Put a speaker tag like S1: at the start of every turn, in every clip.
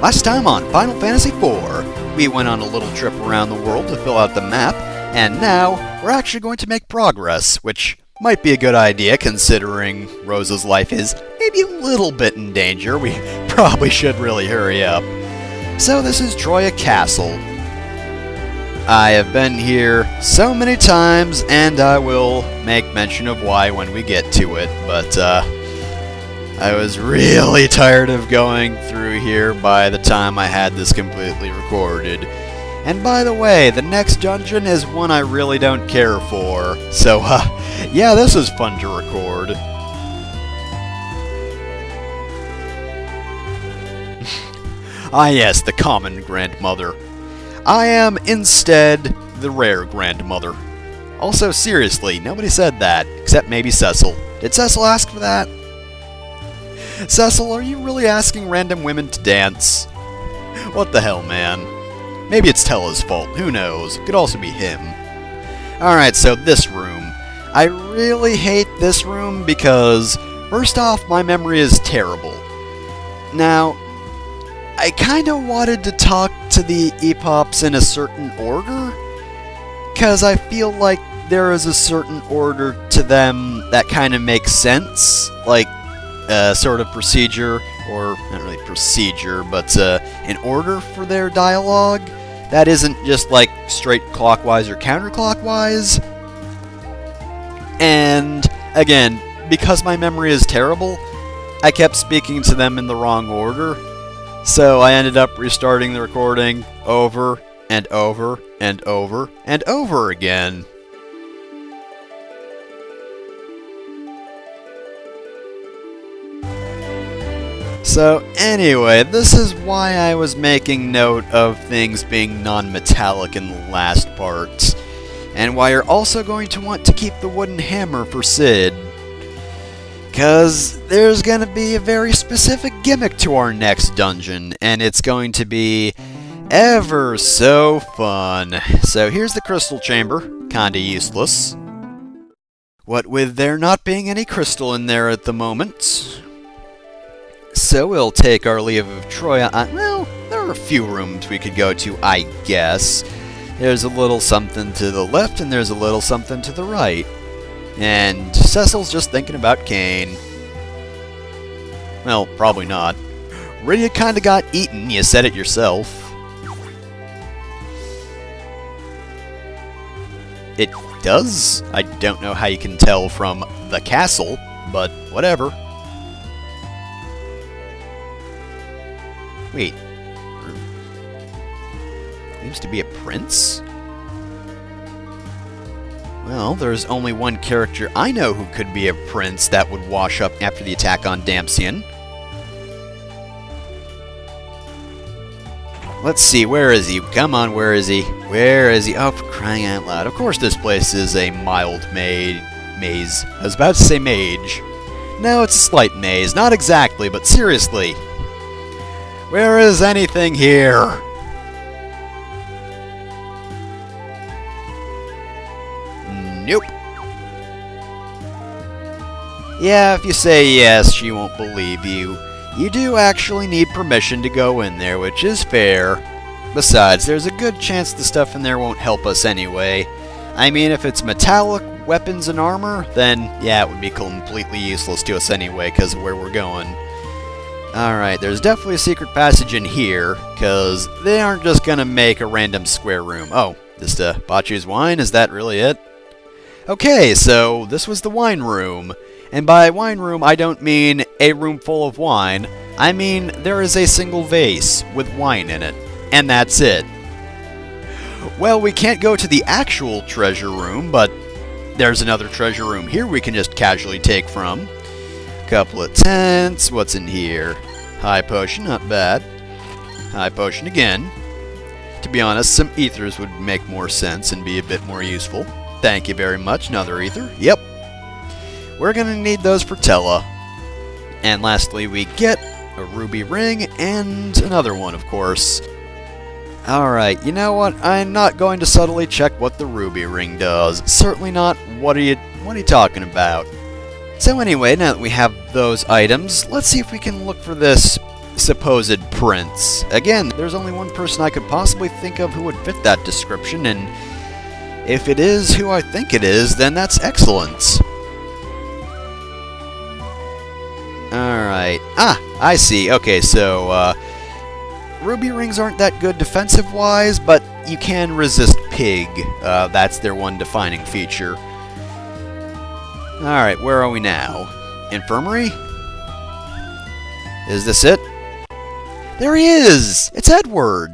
S1: Last time on Final Fantasy IV, we went on a little trip around the world to fill out the map, and now we're actually going to make progress, which might be a good idea considering Rosa's life is maybe a little bit in danger. We probably should really hurry up. So this is Troya Castle. I have been here so many times, and I will make mention of why when we get to it, but I was really tired of going through here by the time I had this completely recorded. And by the way, the next dungeon is one I really don't care for, so yeah, this is fun to record. Ah yes, the common grandmother. I am instead the rare grandmother. Also, seriously, nobody said that, except maybe Cecil. Did Cecil ask for that? Cecil, are you really asking random women to dance? What the hell, man? Maybe it's Tella's fault, who knows? Could also be him. Alright, so this room. I really hate this room because, first off, my memory is terrible. Now, I kinda wanted to talk to the epopts in a certain order, because I feel like there is a certain order to them that kinda makes sense, like sort of procedure, or not really procedure, but an order for their dialogue that isn't just like straight clockwise or counterclockwise. And again, because my memory is terrible, I kept speaking to them in the wrong order, so I ended up restarting the recording over and over and over and over again. So anyway, this is why I was making note of things being non-metallic in the last part, and why you're also going to want to keep the wooden hammer for Cid. Because there's going to be a very specific gimmick to our next dungeon, and it's going to be ever so fun. So here's the crystal chamber, kinda useless. What with there not being any crystal in there at the moment. So we'll take our leave of Troya. Well, there are a few rooms we could go to, I guess. There's a little something to the left, and there's a little something to the right. And Cecil's just thinking about Cain. Well, probably not. Rydia kinda got eaten, you said it yourself. It does? I don't know how you can tell from the castle, but whatever. Wait. Seems to be a prince? Well, there's only one character I know who could be a prince that would wash up after the attack on Damcian. Let's see, where is he? Come on, where is he? Where is he? Oh, for crying out loud. Of course this place is a mild maze. I was about to say mage. No, it's a slight maze. Not exactly, but seriously. Where is anything here? Nope. Yeah, if you say yes, she won't believe you. You do actually need permission to go in there, which is fair. Besides, there's a good chance the stuff in there won't help us anyway. I mean, if it's metallic weapons and armor, then yeah, it would be completely useless to us anyway, because of where we're going. Alright, there's definitely a secret passage in here, because they aren't just gonna make a random square room. Oh, just Bachu's wine? Is that really it? Okay, so this was the wine room. And by wine room, I don't mean a room full of wine. I mean there is a single vase with wine in it. And that's it. Well, we can't go to the actual treasure room, but there's another treasure room here we can just casually take from. Couple of tents. What's in here? High potion, not bad. High potion again. To be honest, some ethers would make more sense and be a bit more useful. Thank you very much. Another ether. Yep. We're gonna need those for Tella. And lastly, we get a ruby ring and another one, of course. Alright, you know what? I'm not going to subtly check what the ruby ring does. Certainly not. What are you talking about? So anyway, now that we have those items, let's see if we can look for this supposed prince. Again, there's only one person I could possibly think of who would fit that description, and if it is who I think it is, then that's excellent. Alright. Ah, I see. Okay, so, ruby rings aren't that good defensive-wise, but you can resist pig. That's their one defining feature. Alright, where are we now? Infirmary? Is this it? There he is! It's Edward!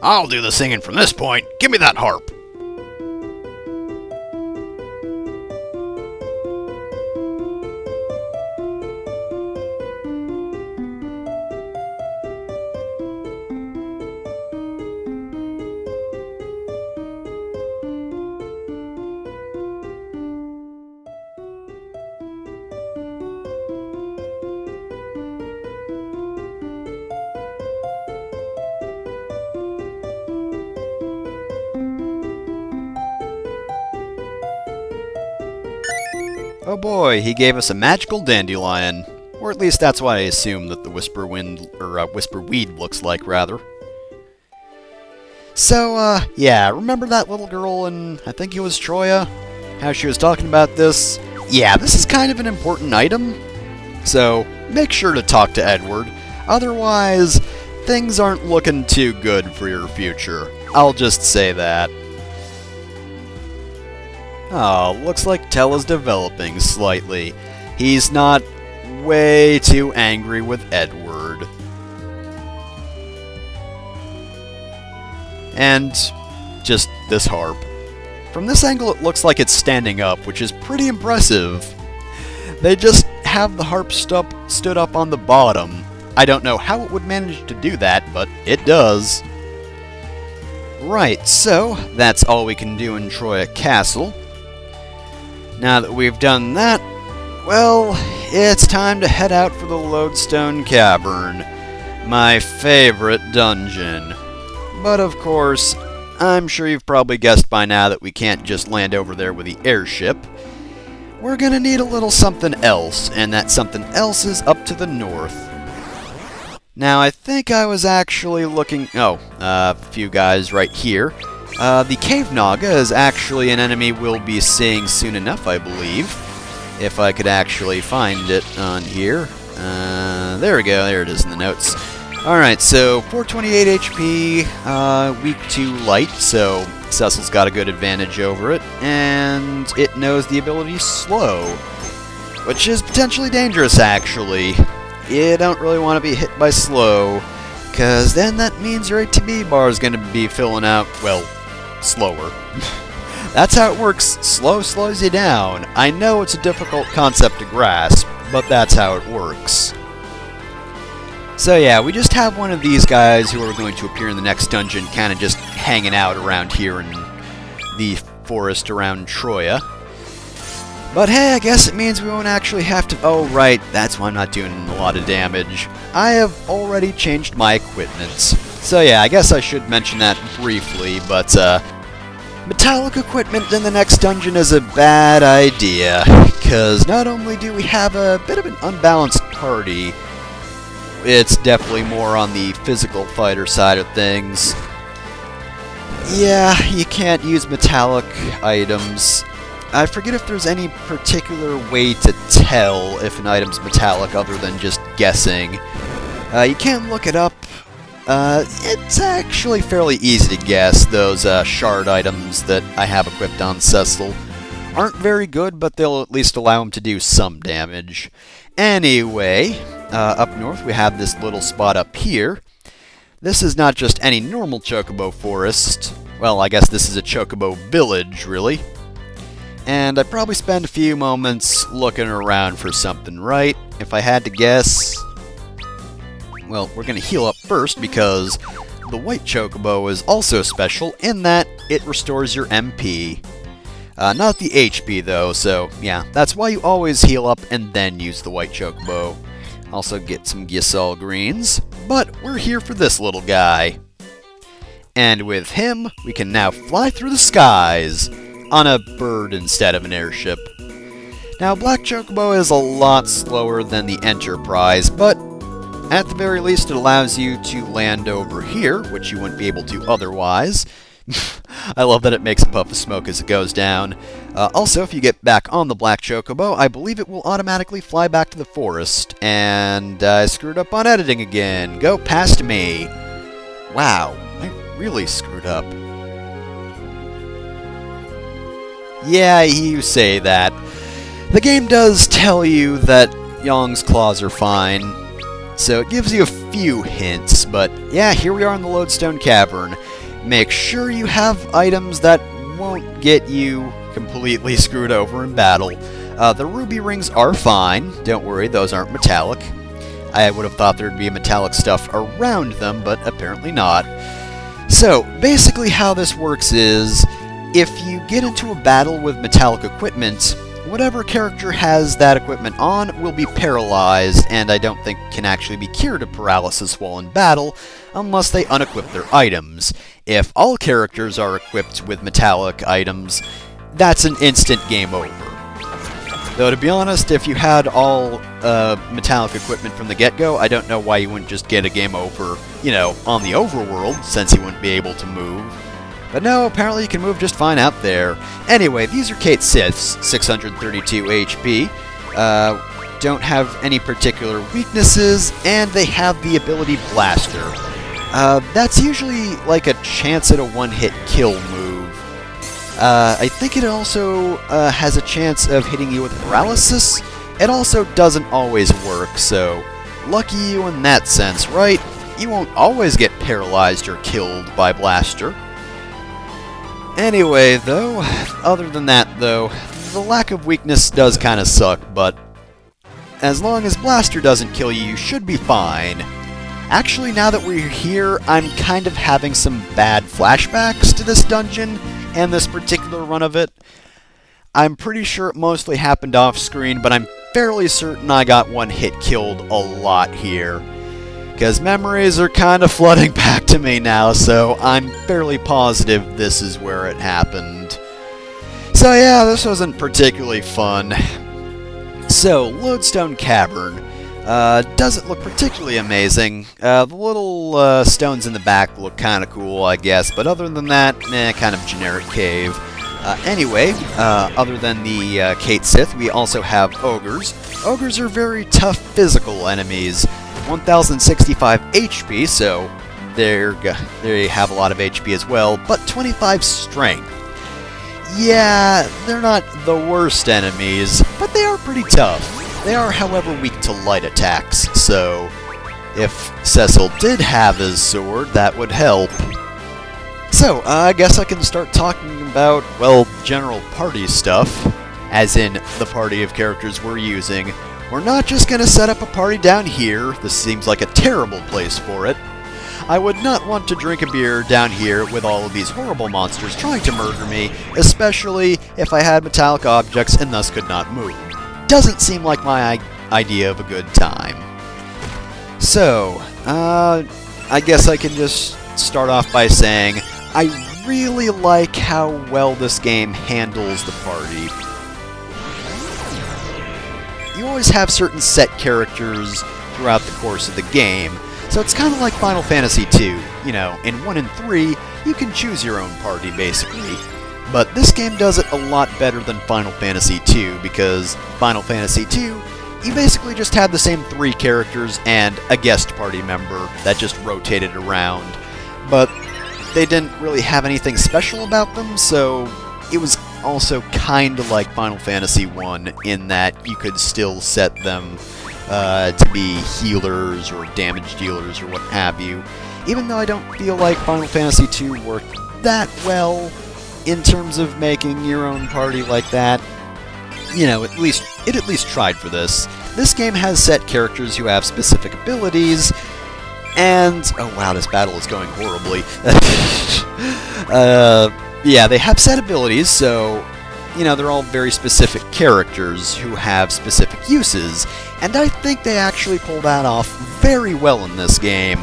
S2: I'll do the singing from this point. Give me that harp.
S1: Oh boy, he gave us a magical dandelion. Or at least that's what I assume that the whisperweed looks like, rather. So, yeah, remember that little girl in, I think it was Troya? How she was talking about this? Yeah, this is kind of an important item. So, make sure to talk to Edward. Otherwise, things aren't looking too good for your future. I'll just say that. Oh, looks like Tell is developing slightly. He's not way too angry with Edward. And just this harp. From this angle it looks like it's standing up, which is pretty impressive. They just have the harp stood up on the bottom. I don't know how it would manage to do that, but it does. Right, so that's all we can do in Troya Castle. Now that we've done that, well, it's time to head out for the Lodestone Cavern, my favorite dungeon. But of course, I'm sure you've probably guessed by now that we can't just land over there with the airship. We're gonna need a little something else, and that something else is up to the north. Now, I think I was actually looking... a few guys right here. The Cave Naga is actually an enemy we'll be seeing soon enough, I believe. If I could actually find it on here. There we go, there it is in the notes. Alright, so 428 HP, weak to light, so Cecil's got a good advantage over it. And it knows the ability Slow, which is potentially dangerous, actually. You don't really want to be hit by Slow, because then that means your ATB bar is going to be filling out, well, slower. That's how it works. Slow slows you down. I know it's a difficult concept to grasp, but that's how it works. So yeah, we just have one of these guys who are going to appear in the next dungeon, kind of just hanging out around here in the forest around Troya. But hey, I guess it means we won't actually have to... Oh, right, that's why I'm not doing a lot of damage. I have already changed my equipment. So yeah, I guess I should mention that briefly, but metallic equipment in the next dungeon is a bad idea, because not only do we have a bit of an unbalanced party, it's definitely more on the physical fighter side of things. Yeah, you can't use metallic items. I forget if there's any particular way to tell if an item's metallic other than just guessing. You can look it up. It's actually fairly easy to guess. Those shard items that I have equipped on Cecil aren't very good, but they'll at least allow him to do some damage. Anyway, up north we have this little spot up here. This is not just any normal chocobo forest. Well, I guess this is a chocobo village, really. And I'd probably spend a few moments looking around for something, right? If I had to guess... Well, we're going to heal up first because the white chocobo is also special in that it restores your MP. Not the HP though, so yeah, that's why you always heal up and then use the white chocobo. Also get some Giselle greens, but we're here for this little guy. And with him, we can now fly through the skies on a bird instead of an airship. Now, Black Chocobo is a lot slower than the Enterprise, but at the very least it allows you to land over here, which you wouldn't be able to otherwise. I love that it makes a puff of smoke as it goes down. Also, if you get back on the Black Chocobo, I believe it will automatically fly back to the forest. And I screwed up on editing again. Go past me. Wow, I really screwed up. Yeah, you say that. The game does tell you that Yong's claws are fine, so it gives you a few hints, but yeah, here we are in the Lodestone Cavern. Make sure you have items that won't get you completely screwed over in battle. The ruby rings are fine, don't worry, those aren't metallic. I would have thought there'd be metallic stuff around them, but apparently not. So, basically how this works is, if you get into a battle with metallic equipment, whatever character has that equipment on will be paralyzed, and I don't think can actually be cured of paralysis while in battle, unless they unequip their items. If all characters are equipped with metallic items, that's an instant game over. Though to be honest, if you had all metallic equipment from the get-go, I don't know why you wouldn't just get a game over, you know, on the overworld, since you wouldn't be able to move. But no, apparently you can move just fine out there. Anyway, these are Kate Siths, 632 HP, don't have any particular weaknesses, and they have the ability Blaster. That's usually like a chance at a one-hit kill move. I think it also has a chance of hitting you with paralysis. It also doesn't always work, so lucky you in that sense, right? You won't always get paralyzed or killed by Blaster. Anyway, though, other than that, though, the lack of weakness does kind of suck, but as long as Blaster doesn't kill you, you should be fine. Actually, now that we're here, I'm kind of having some bad flashbacks to this dungeon and this particular run of it. I'm pretty sure it mostly happened off-screen, but I'm fairly certain I got one hit killed a lot here. Because memories are kind of flooding back to me now, so I'm fairly positive this is where it happened. So yeah, this wasn't particularly fun. So, Lodestone Cavern. Doesn't look particularly amazing. The little stones in the back look kind of cool, I guess, but other than that, kind of generic cave. Anyway, other than the Kate Sith, we also have ogres. Ogres are very tough physical enemies. 1065 HP, so they have a lot of HP as well, but 25 strength. Yeah, they're not the worst enemies, but they are pretty tough. They are, however, weak to light attacks, so if Cecil did have his sword, that would help. So, I guess I can start talking about, well, general party stuff, as in the party of characters we're using. We're not just going to set up a party down here. This seems like a terrible place for it. I would not want to drink a beer down here with all of these horrible monsters trying to murder me, especially if I had metallic objects and thus could not move. Doesn't seem like my idea of a good time. So, I guess I can just start off by saying I really like how well this game handles the party. You always have certain set characters throughout the course of the game. So it's kind of like Final Fantasy II. You know, in 1 and 3, you can choose your own party, basically. But this game does it a lot better than Final Fantasy II, because Final Fantasy II, you basically just had the same 3 characters and a guest party member that just rotated around. But they didn't really have anything special about them, so it was also kind of like Final Fantasy I in that you could still set them to be healers or damage dealers or what have you. Even though I don't feel like Final Fantasy II worked that well in terms of making your own party like that, you know, it at least tried for this. This game has set characters who have specific abilities, and oh wow, this battle is going horribly. Yeah, they have set abilities, so you know, they're all very specific characters who have specific uses, and I think they actually pull that off very well in this game.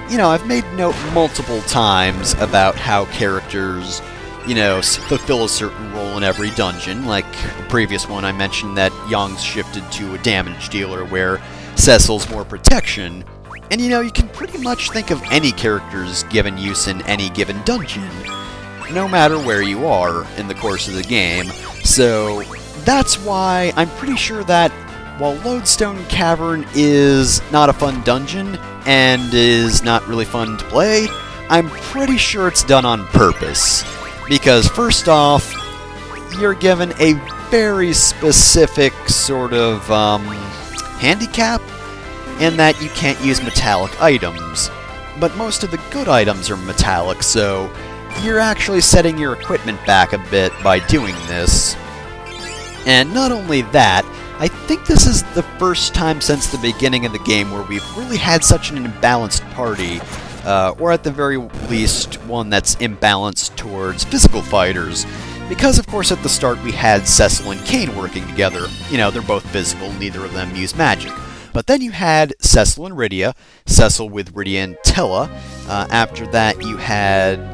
S1: You know, I've made note multiple times about how characters, you know, fulfill a certain role in every dungeon. Like the previous one, I mentioned that Yong's shifted to a damage dealer, where Cecil's more protection. And you know, you can pretty much think of any characters given use in any given dungeon, no matter where you are in the course of the game. So that's why I'm pretty sure that while Lodestone Cavern is not a fun dungeon and is not really fun to play, I'm pretty sure it's done on purpose. Because first off, you're given a very specific sort of handicap in that you can't use metallic items. But most of the good items are metallic, so you're actually setting your equipment back a bit by doing this. And not only that, I think this is the first time since the beginning of the game where we've really had such an imbalanced party, or at the very least, one that's imbalanced towards physical fighters. Because, of course, at the start we had Cecil and Kain working together. You know, they're both physical, neither of them use magic. But then you had Cecil and Rydia, Cecil with Rydia and Tella. After that, you had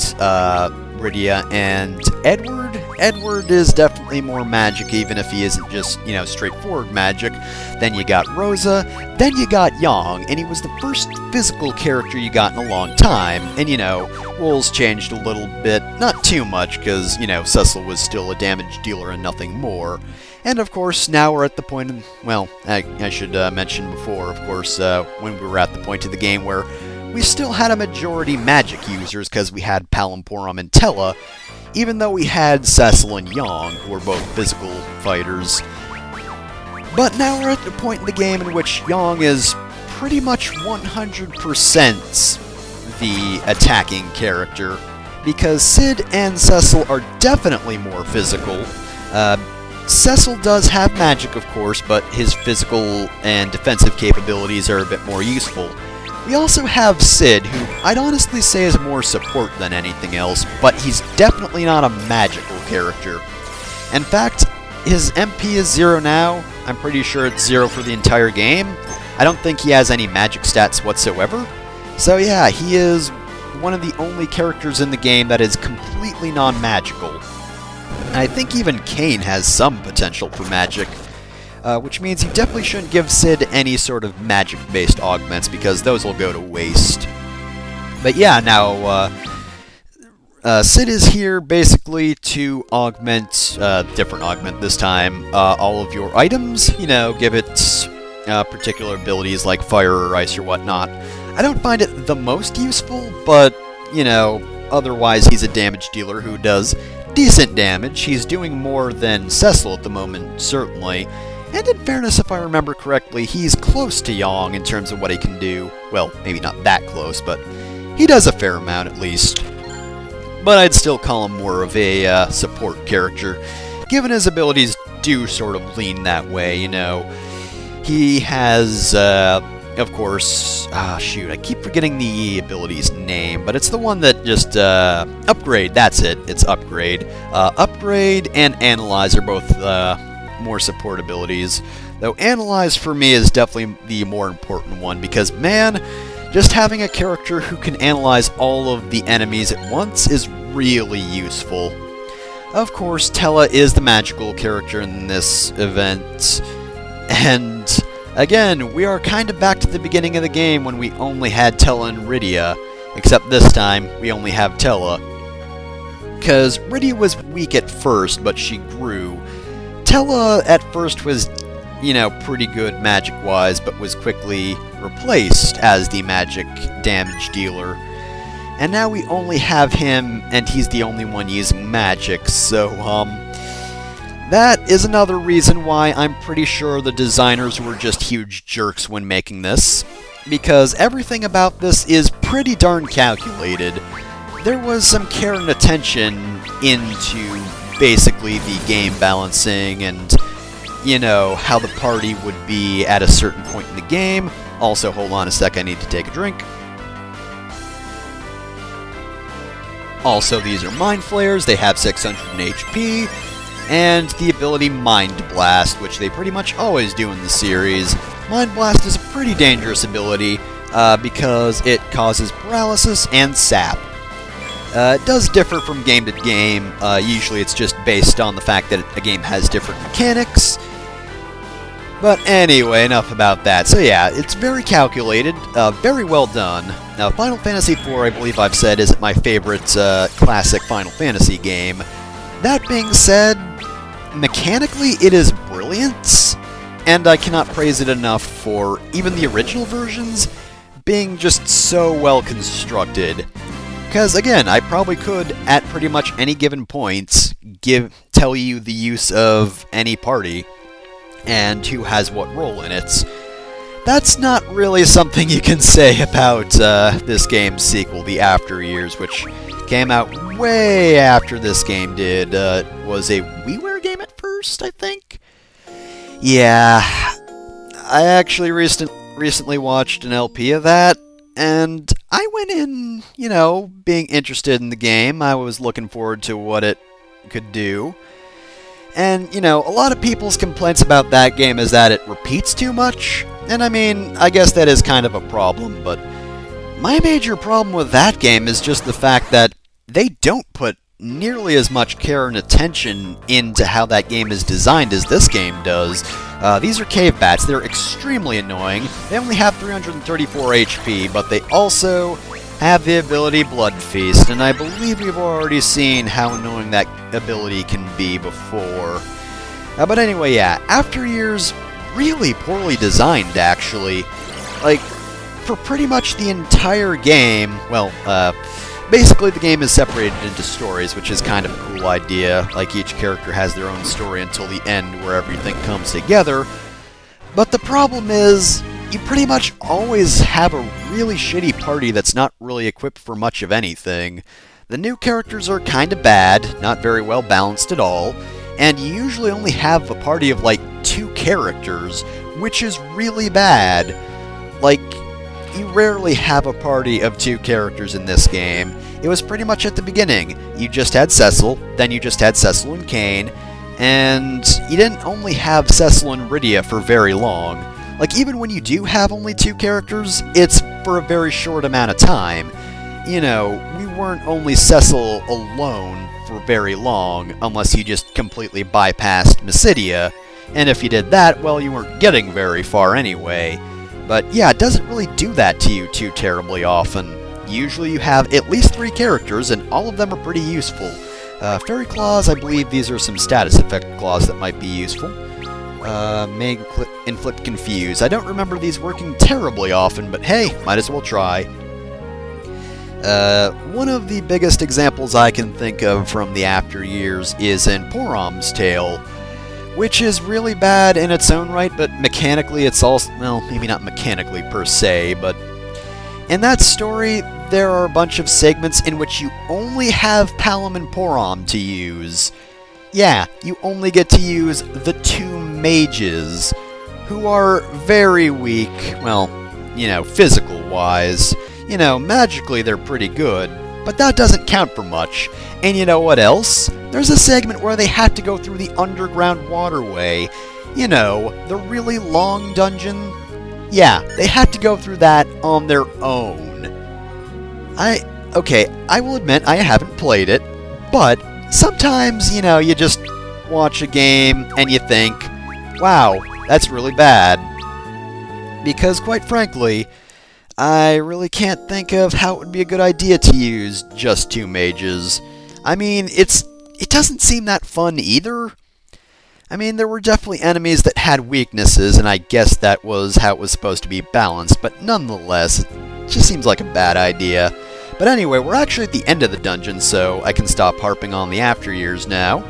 S1: Rydia and Edward. Edward is definitely more magic, even if he isn't just, you know, straightforward magic. Then you got Rosa. Then you got Yong, and he was the first physical character you got in a long time. And, you know, roles changed a little bit. Not too much, because, you know, Cecil was still a damage dealer and nothing more. And of course, now we're at the point, well, I should mention before, of course, when we were at the point of the game where we still had a majority magic users because we had Palamporum and Tella, even though we had Cecil and Yong, who were both physical fighters. But now we're at the point in the game in which Yong is pretty much 100% the attacking character, because Sid and Cecil are definitely more physical. Cecil does have magic, of course, but his physical and defensive capabilities are a bit more useful. We also have Sid, who I'd honestly say is more support than anything else, but he's definitely not a magical character. In fact, his MP is 0 now. I'm pretty sure it's 0 for the entire game. I don't think he has any magic stats whatsoever. So yeah, he is one of the only characters in the game that is completely non-magical. I think even Kain has some potential for magic, which means you definitely shouldn't give Sid any sort of magic-based augments, because those will go to waste. But yeah, now, Sid is here basically to augment, different augment this time, all of your items, you know, give it particular abilities like fire or ice or whatnot. I don't find it the most useful, but, you know, otherwise he's a damage dealer who does decent damage. He's doing more than Cecil at the moment, certainly. And in fairness, if I remember correctly, he's close to Yong in terms of what he can do. Well, maybe not that close, but he does a fair amount at least. But I'd still call him more of a support character, given his abilities do sort of lean that way, you know. He has, of course, shoot, I keep forgetting the ability's name, but it's the one that just, Upgrade, that's it, it's Upgrade. Upgrade and Analyze are both, more support abilities, though Analyze for me is definitely the more important one, because, man, just having a character who can analyze all of the enemies at once is really useful. Of course, Tella is the magical character in this event, and Again, we are kind of back to the beginning of the game when we only had Tella and Rydia, except this time we only have Tella. Because Rydia was weak at first, but she grew. Tella at first was, pretty good magic-wise, but was quickly replaced as the magic damage dealer. And now we only have him, and he's the only one using magic, so, that is another reason why I'm pretty sure the designers were just huge jerks when making this, because everything about this is pretty darn calculated. There was some care and attention into basically the game balancing and, how the party would be at a certain point in the game. Also, hold on a sec, I need to take a drink. Also, these are Mind Flayers, they have 600 HP, and the ability Mind Blast, which they pretty much always do in the series. Mind Blast is a pretty dangerous ability, because it causes paralysis and sap. It does differ from game to game. Usually it's just based on the fact that a game has different mechanics. But anyway, enough about that. So yeah, it's very calculated, very well done. Now, Final Fantasy IV, I believe I've said, isn't my favorite classic Final Fantasy game. That being said, mechanically it is brilliant, and I cannot praise it enough for even the original versions being just so well constructed. Because again, I probably could, at pretty much any given point, tell you the use of any party, and who has what role in it. That's not really something you can say about this game's sequel, The After Years, which came out way after this game did. Was a WiiWare game at first, I think? Yeah, I actually recently watched an LP of that, and I went in, being interested in the game. I was looking forward to what it could do. And, a lot of people's complaints about that game is that it repeats too much. And I mean, I guess that is kind of a problem, but my major problem with that game is just the fact that they don't put nearly as much care and attention into how that game is designed as this game does. These are cave bats. They're extremely annoying. They only have 334 HP, but they also have the ability Blood Feast, and I believe we've already seen how annoying that ability can be before. But anyway, yeah, After Years, really poorly designed, actually. Like, for pretty much the entire game, well, basically the game is separated into stories, which is kind of a cool idea. Like, each character has their own story until the end where everything comes together. But the problem is, you pretty much always have a really shitty party that's not really equipped for much of anything. The new characters are kinda bad, not very well balanced at all, and you usually only have a party of like 2 characters, which is really bad. Like, you rarely have a party of 2 characters in this game. It was pretty much at the beginning. You just had Cecil, then you just had Cecil and Kain, and you didn't only have Cecil and Rydia for very long. Like, even when you do have only 2 characters, it's for a very short amount of time. We weren't only Cecil alone for very long, unless you just completely bypassed Mysidia, and if you did that, well, you weren't getting very far anyway. But yeah, it doesn't really do that to you too terribly often. Usually you have at least 3 characters, and all of them are pretty useful. Fairy Claws, I believe these are some status effect claws that might be useful. May inflict confuse. I don't remember these working terribly often, but hey, might as well try. One of the biggest examples I can think of from the After Years is in Porom's Tale, which is really bad in its own right, but mechanically it's also, well, maybe not mechanically per se, but in that story, there are a bunch of segments in which you only have Palom and Porom to use. Yeah, you only get to use the 2 mages, who are very weak, well, physical-wise. Magically they're pretty good, but that doesn't count for much. And you know what else? There's a segment where they had to go through the underground waterway. The really long dungeon. Yeah, they had to go through that on their own. I will admit I haven't played it, but sometimes, you just watch a game and you think, wow, that's really bad. because quite frankly, I really can't think of how it would be a good idea to use just 2 mages. I mean, it doesn't seem that fun either. I mean, there were definitely enemies that had weaknesses, and I guess that was how it was supposed to be balanced, but nonetheless, it just seems like a bad idea. But anyway, we're actually at the end of the dungeon, so I can stop harping on the after years now.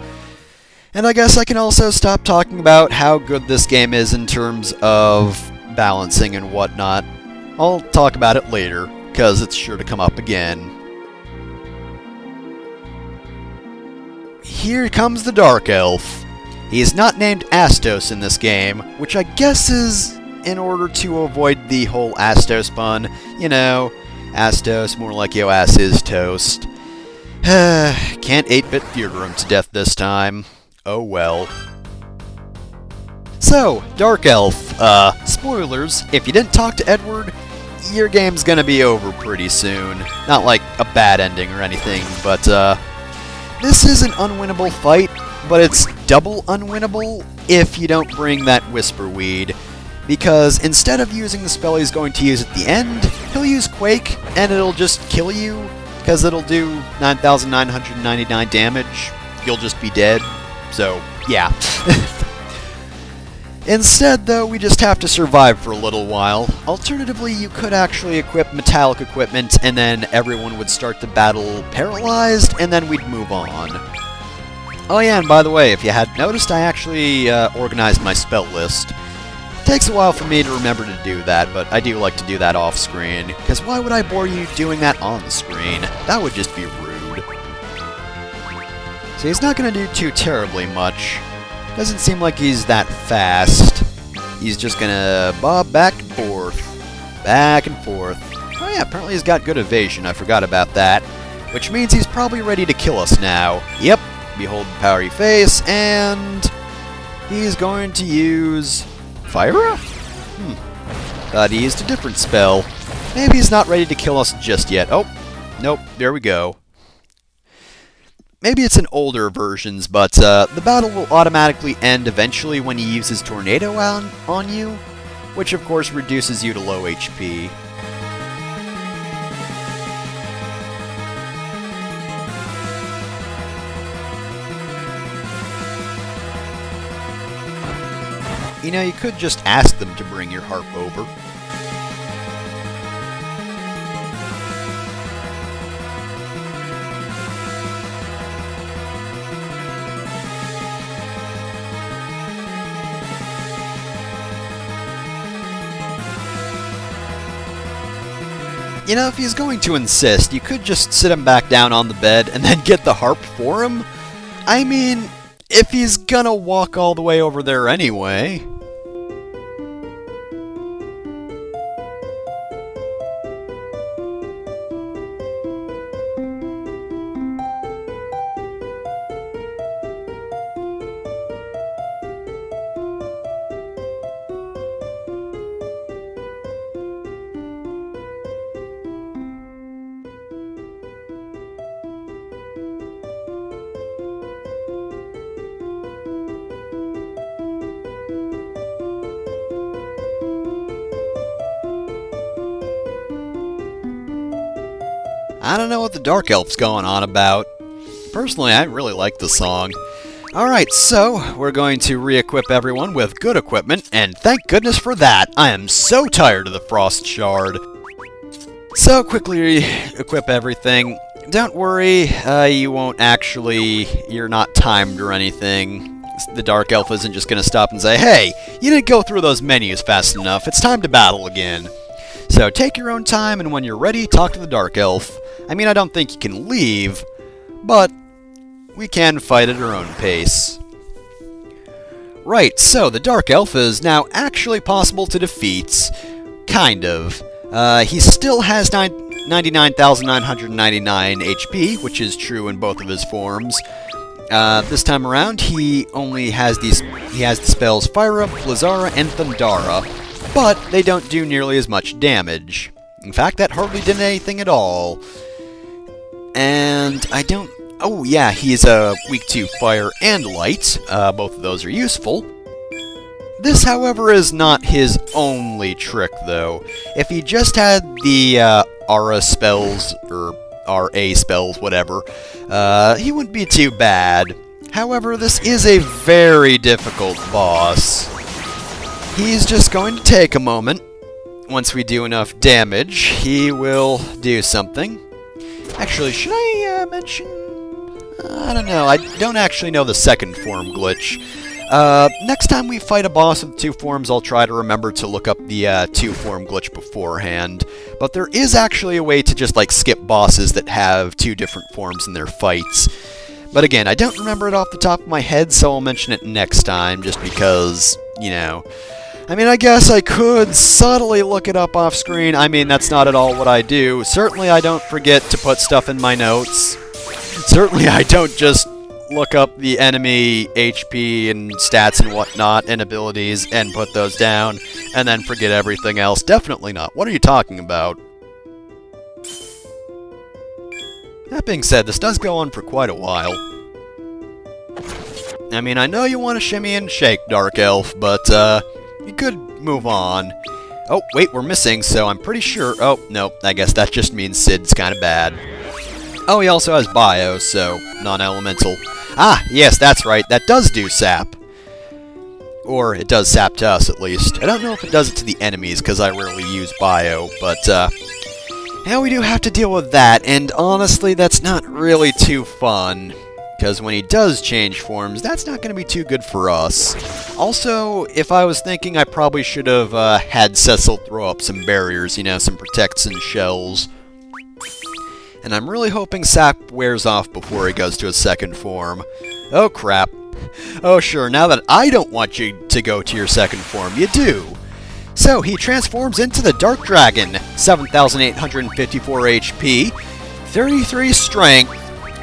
S1: And I guess I can also stop talking about how good this game is in terms of balancing and whatnot. I'll talk about it later, because it's sure to come up again. Here comes the Dark Elf. He is not named Astos in this game, which I guess is in order to avoid the whole Astos pun. You know, Astos, more like yo ass is toast. Can't 8-bit theater him to death this time. Oh well. So, Dark Elf. Spoilers, if you didn't talk to Edward, your game's gonna be over pretty soon. Not like a bad ending or anything, but this is an unwinnable fight, but it's double unwinnable if you don't bring that Whisperweed. Because instead of using the spell he's going to use at the end, he'll use Quake, and it'll just kill you, because it'll do 9,999 damage. You'll just be dead. So, yeah. Instead, though, we just have to survive for a little while. Alternatively, you could actually equip metallic equipment, and then everyone would start the battle paralyzed, and then we'd move on. Oh yeah, and by the way, if you hadn't noticed, I actually organized my spell list. It takes a while for me to remember to do that, but I do like to do that off-screen, because why would I bore you doing that on the screen? That would just be rude. So he's not going to do too terribly much. Doesn't seem like he's that fast. He's just gonna bob back and forth. Back and forth. Oh yeah, apparently he's got good evasion. I forgot about that. Which means he's probably ready to kill us now. Yep. Behold the powery face, and he's going to use Fire? Thought he used a different spell. Maybe he's not ready to kill us just yet. Oh, nope, there we go. Maybe it's in older versions, but the battle will automatically end eventually when he uses Tornado on you, which of course reduces you to low HP. You know, you could just ask them to bring your harp over. You know, if he's going to insist, you could just sit him back down on the bed and then get the harp for him. I mean, if he's gonna walk all the way over there anyway. I don't know what the Dark Elf's going on about. Personally, I really like the song. Alright, so we're going to re-equip everyone with good equipment, and thank goodness for that. I am so tired of the Frost Shard. So quickly equip everything. Don't worry, you won't actually... You're not timed or anything. The Dark Elf isn't just going to stop and say, "Hey, you didn't go through those menus fast enough. It's time to battle again." So take your own time, and when you're ready, talk to the Dark Elf. I mean, I don't think you can leave, but we can fight at our own pace. Right, so the Dark Elf is now actually possible to defeat. Kind of. He still has 99,999 HP, which is true in both of his forms. This time around, he only has the spells Fyra, Blizzara, and Thundara, but they don't do nearly as much damage. In fact, that hardly did anything at all. And I don't... Oh yeah, he's weak to fire and light. Both of those are useful. This, however, is not his only trick, though. If he just had the aura spells, or RA spells, whatever, he wouldn't be too bad. However, this is a very difficult boss. He's just going to take a moment. Once we do enough damage, he will do something. Actually, should I mention... I don't know, I don't actually know the second form glitch. Next time we fight a boss with 2 forms, I'll try to remember to look up the 2 form glitch beforehand. But there is actually a way to just, like, skip bosses that have 2 different forms in their fights. But again, I don't remember it off the top of my head, so I'll mention it next time, just because, you know... I mean, I guess I could subtly look it up off screen. I mean, that's not at all what I do. Certainly I don't forget to put stuff in my notes. Certainly I don't just look up the enemy HP and stats and whatnot and abilities and put those down and then forget everything else. Definitely not. What are you talking about? That being said, this does go on for quite a while. I mean, I know you want to shimmy and shake, Dark Elf, but, you could move on. Oh, wait, we're missing, so I'm pretty sure... Oh, no, I guess that just means Sid's kind of bad. Oh, he also has Bio, so non-elemental. Ah, yes, that's right, that does do sap. Or it does sap to us, at least. I don't know if it does it to the enemies, because I rarely use Bio, but, yeah, we do have to deal with that, and honestly, that's not really too fun. Because when he does change forms, that's not going to be too good for us. Also, if I was thinking, I probably should have had Cecil throw up some barriers, you know, some protects and shells. And I'm really hoping sap wears off before he goes to his second form. Oh crap. Oh sure, now that I don't want you to go to your second form, you do. So, he transforms into the Dark Dragon, 7,854 HP, 33 strength,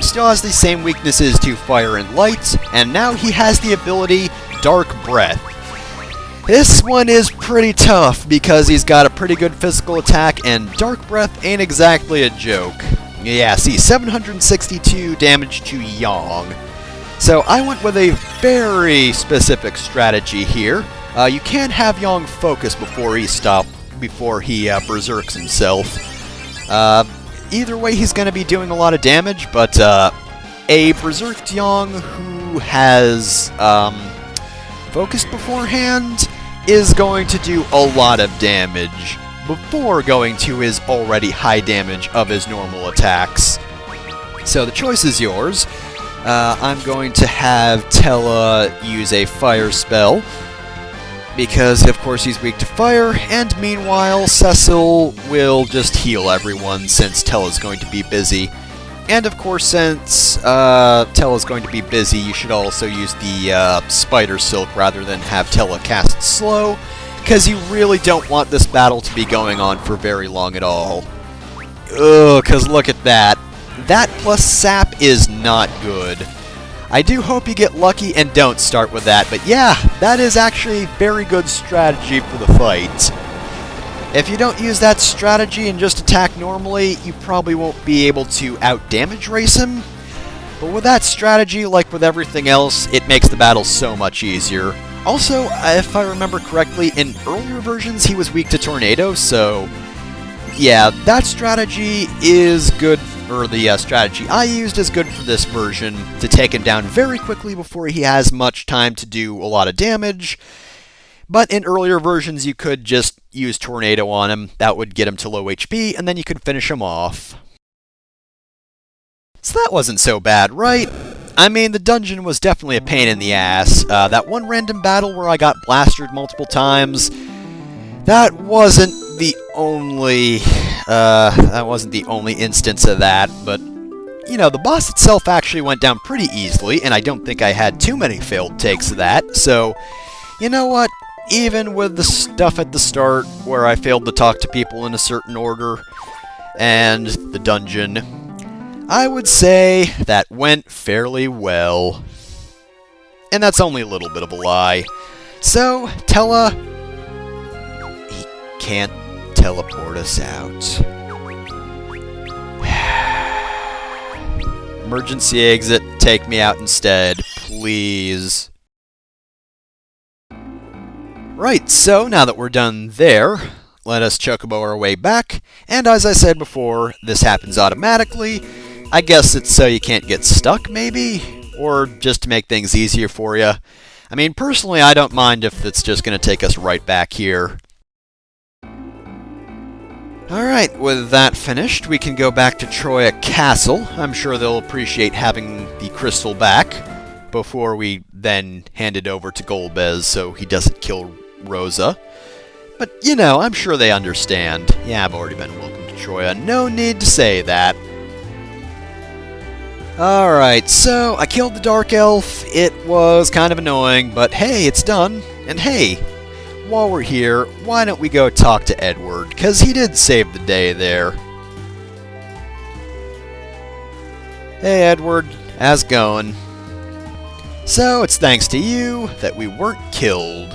S1: still has the same weaknesses to fire and light, and now he has the ability Dark Breath. This one is pretty tough because he's got a pretty good physical attack, and Dark Breath ain't exactly a joke. Yeah, see, 762 damage to Yang. So I went with a very specific strategy here. You can't have Yang focus before he berserks himself. Either way, he's going to be doing a lot of damage, but a berserked Yang who has focused beforehand is going to do a lot of damage before going to his already high damage of his normal attacks. So the choice is yours. I'm going to have Tella use a fire spell, because of course he's weak to fire, and meanwhile Cecil will just heal everyone since Tella's going to be busy. And of course, since Tella's going to be busy, you should also use the Spider Silk rather than have Tella cast slow, because you really don't want this battle to be going on for very long at all. Ugh, because look at that. That plus sap is not good. I do hope you get lucky and don't start with that, but yeah, that is actually a very good strategy for the fight. If you don't use that strategy and just attack normally, you probably won't be able to out-damage race him. But with that strategy, like with everything else, it makes the battle so much easier. Also, if I remember correctly, in earlier versions he was weak to Tornado, so yeah, that strategy is good, or the strategy I used is good for this version, to take him down very quickly before he has much time to do a lot of damage. But in earlier versions, you could just use Tornado on him. That would get him to low HP, and then you could finish him off. So that wasn't so bad, right? I mean, the dungeon was definitely a pain in the ass. That one random battle where I got blasted multiple times, that wasn't the only instance of that, but you know, the boss itself actually went down pretty easily, and I don't think I had too many failed takes of that, so you know what? Even with the stuff at the start where I failed to talk to people in a certain order, and the dungeon, I would say that went fairly well. And that's only a little bit of a lie. So, Tella, he can't teleport us out. Emergency exit, take me out instead, please. Right, so now that we're done there, let us chocobo our way back, and as I said before, this happens automatically. I guess it's so you can't get stuck, maybe? Or just to make things easier for you. I mean, personally, I don't mind if it's just going to take us right back here. Alright, with that finished, we can go back to Troya Castle. I'm sure they'll appreciate having the crystal back before we then hand it over to Golbez so he doesn't kill Rosa. But, you know, I'm sure they understand. Yeah, I've already been welcome to Troya. No need to say that. Alright, so I killed the Dark Elf. It was kind of annoying, but hey, it's done. And hey, while we're here, why don't we go talk to Edward? Because he did save the day there. Hey Edward, how's it going? So, it's thanks to you that we weren't killed.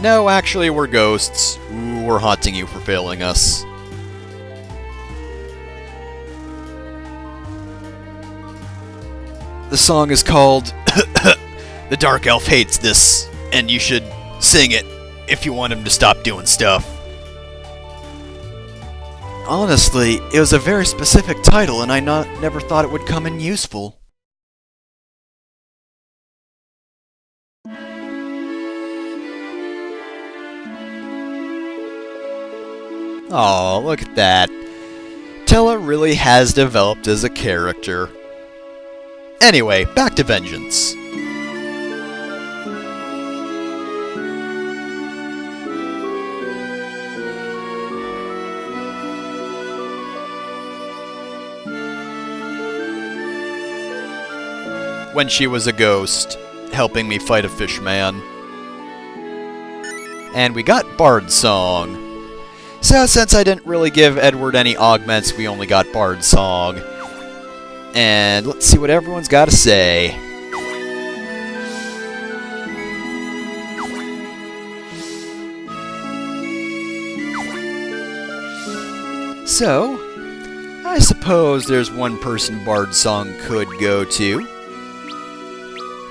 S1: No, actually, we're ghosts. Ooh, we're haunting you for failing us. The song is called The Dark Elf Hates This, and you should sing it if you want him to stop doing stuff. Honestly, it was a very specific title, and I never thought it would come in useful. Aw, look at that. Tella really has developed as a character. Anyway, back to Vengeance. When she was a ghost, helping me fight a fishman. And we got Bard Song. So since I didn't really give Edward any augments, we only got Bard Song. And let's see what everyone's got to say. So, I suppose there's one person Bard Song could go to.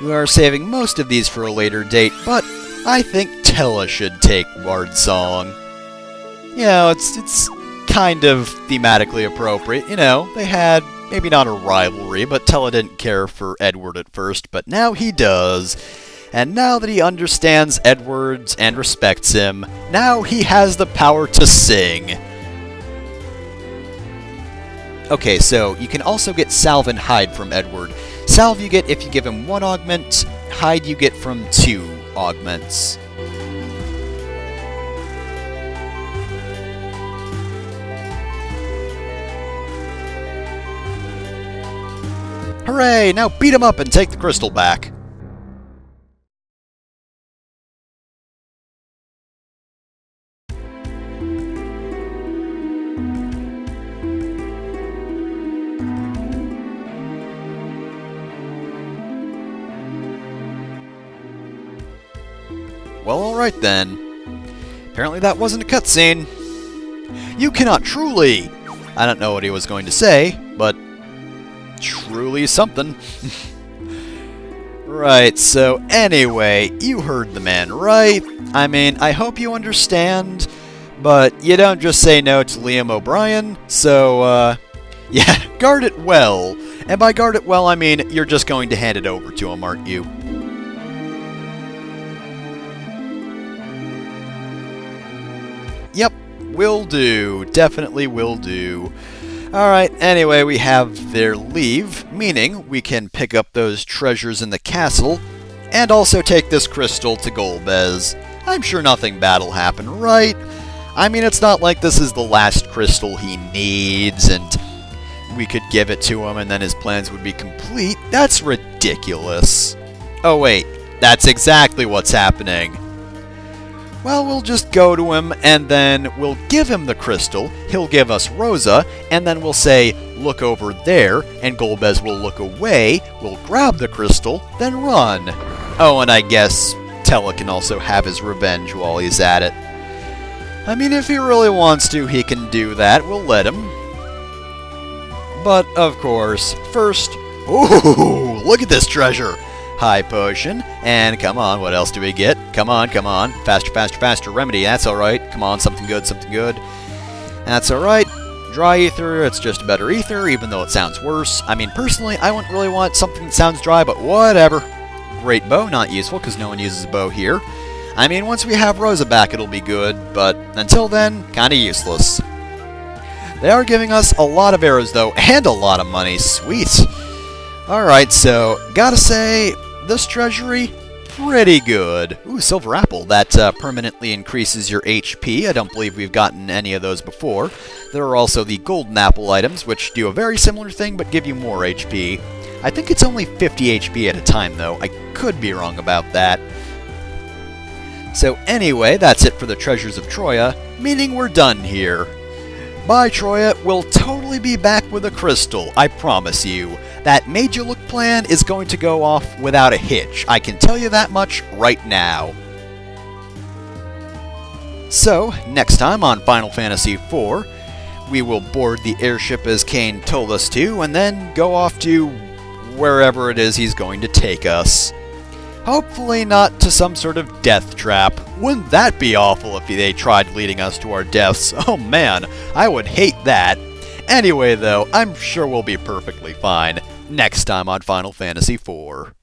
S1: We are saving most of these for a later date, but I think Tella should take Bard Song. You know, it's kind of thematically appropriate. You know, they had maybe not a rivalry, but Tella didn't care for Edward at first, but now he does. And now that he understands Edward and respects him, now he has the power to sing. Okay, so you can also get Salve and Hide from Edward. Salve you get if you give him 1 augment, Hide you get from 2 augments. Hooray! Now beat him up and take the crystal back. Well, alright then. Apparently that wasn't a cutscene. You cannot truly... I don't know what he was going to say, but... truly something. Right, so anyway, you heard the man, right? I mean, I hope you understand, but you don't just say no to Liam O'Brien, so, yeah, guard it well. And by guard it well, I mean you're just going to hand it over to him, aren't you? Yep, will do. Definitely will do. Alright, anyway, we have their leave, meaning we can pick up those treasures in the castle, and also take this crystal to Golbez. I'm sure nothing bad will happen, right? I mean, it's not like this is the last crystal he needs, and we could give it to him and then his plans would be complete. That's ridiculous. Oh wait, that's exactly what's happening. Well, we'll just go to him, and then we'll give him the crystal, he'll give us Rosa, and then we'll say, look over there, and Golbez will look away, we'll grab the crystal, then run. Oh, and I guess Tella can also have his revenge while he's at it. I mean, if he really wants to, he can do that, we'll let him. But, of course, first... Ooh, look at this treasure! high potion, and come on, what else do we get? Come on, come on, faster, faster, faster, remedy, that's alright, come on, something good, something good. That's alright. Dry ether, it's just a better ether, even though it sounds worse. I mean, personally, I wouldn't really want something that sounds dry, but whatever. Great bow, not useful, because no one uses a bow here. I mean, once we have Rosa back, it'll be good, but until then, kinda useless. They are giving us a lot of arrows, though, and a lot of money. Sweet. Alright, so, gotta say, this treasury, pretty good. Ooh, silver apple. That permanently increases your HP. I don't believe we've gotten any of those before. There are also the golden apple items, which do a very similar thing, but give you more HP. I think it's only 50 HP at a time, though. I could be wrong about that. So anyway, that's it for the Treasures of Troya, meaning we're done here. By Troya, we'll totally be back with a crystal, I promise you. That made-you-look plan is going to go off without a hitch. I can tell you that much right now. So, next time on Final Fantasy IV, we will board the airship as Kain told us to, and then go off to wherever it is he's going to take us. Hopefully not to some sort of death trap. Wouldn't that be awful if they tried leading us to our deaths? Oh man, I would hate that. Anyway though, I'm sure we'll be perfectly fine next time on Final Fantasy IV.